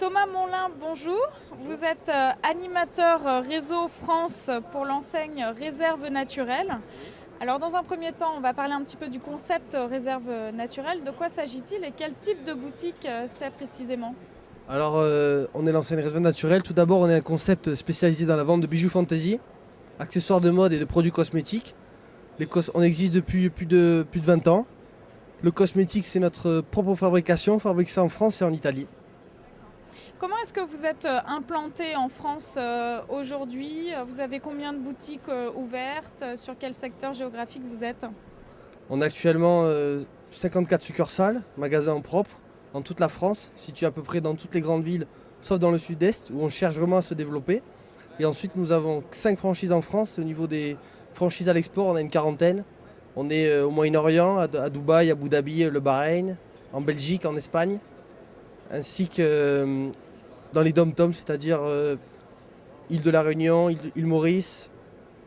Thomas Monlin, bonjour. Vous êtes animateur réseau France pour l'enseigne Réserve Naturelle. Alors dans un premier temps, on va parler un petit peu du concept Réserve Naturelle. De quoi s'agit-il et quel type de boutique c'est précisément? Alors, on est l'enseigne Réserve Naturelle. Tout d'abord, on est un concept spécialisé dans la vente de bijoux fantasy, accessoires de mode et de produits cosmétiques. On existe depuis plus de 20 ans. Le cosmétique, c'est notre propre fabrication, fabriquée en France et en Italie. Comment est-ce que vous êtes implanté en France aujourd'hui? Vous avez combien de boutiques ouvertes? Sur quel secteur géographique vous êtes? On a actuellement 54 succursales, magasins en propre, dans toute la France, situés à peu près dans toutes les grandes villes, sauf dans le sud-est, où on cherche vraiment à se développer. Et ensuite, nous avons 5 franchises en France. Au niveau des franchises à l'export, on a une quarantaine. On est au Moyen-Orient, à Dubaï, à Abu Dhabi, le Bahreïn, en Belgique, en Espagne, ainsi que dans les dom-toms, c'est-à-dire île de la Réunion, île Maurice,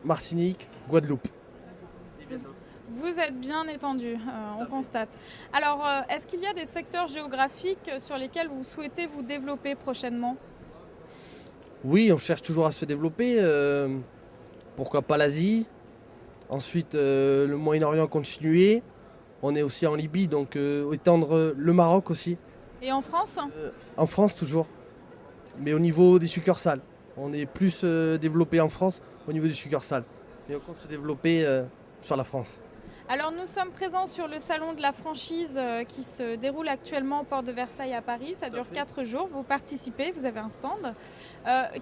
Martinique, Guadeloupe. Vous êtes bien étendu, on constate. Alors, est-ce qu'il y a des secteurs géographiques sur lesquels vous souhaitez vous développer prochainement? Oui, on cherche toujours à se développer. Pourquoi pas l'Asie? Ensuite, le Moyen-Orient continuer. On est aussi en Libye, donc étendre le Maroc aussi. Et en France? En France toujours, mais au niveau des succursales. On est plus développé en France au niveau des succursales. Et on compte se développer sur la France. Alors nous sommes présents sur le salon de la franchise qui se déroule actuellement au port de Versailles à Paris. Ça dure 4 jours. Vous participez, vous avez un stand.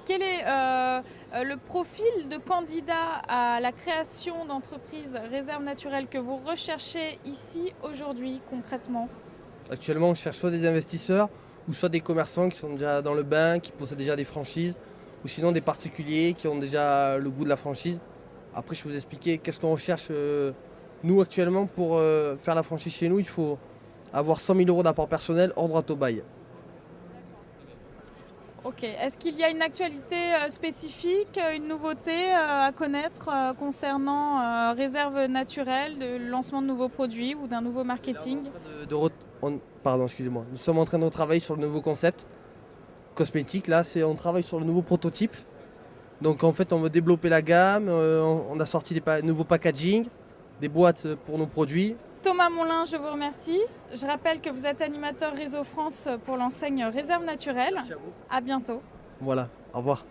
Quel est le profil de candidat à la création d'entreprises Réserve Naturelle que vous recherchez ici aujourd'hui concrètement? Actuellement, on cherche soit des investisseurs ou soit des commerçants qui sont déjà dans le bain, qui possèdent déjà des franchises, ou sinon des particuliers qui ont déjà le goût de la franchise. Après, je vais vous expliquer qu'est-ce qu'on recherche. Nous, actuellement, pour faire la franchise chez nous, il faut avoir 100 000 € d'apport personnel hors droit au bail. Ok. Est-ce qu'il y a une actualité spécifique, une nouveauté à connaître concernant Réserve Naturelle, le lancement de nouveaux produits ou d'un nouveau marketing? Pardon, excusez-moi. Nous sommes en train de travailler sur le nouveau concept cosmétique. Là, on travaille sur le nouveau prototype. Donc, en fait, on veut développer la gamme. On a sorti des nouveaux packaging, des boîtes pour nos produits. Thomas Monlin, je vous remercie. Je rappelle que vous êtes animateur Réseau France pour l'enseigne Réserve Naturelle. Merci à vous. À bientôt. Voilà, au revoir.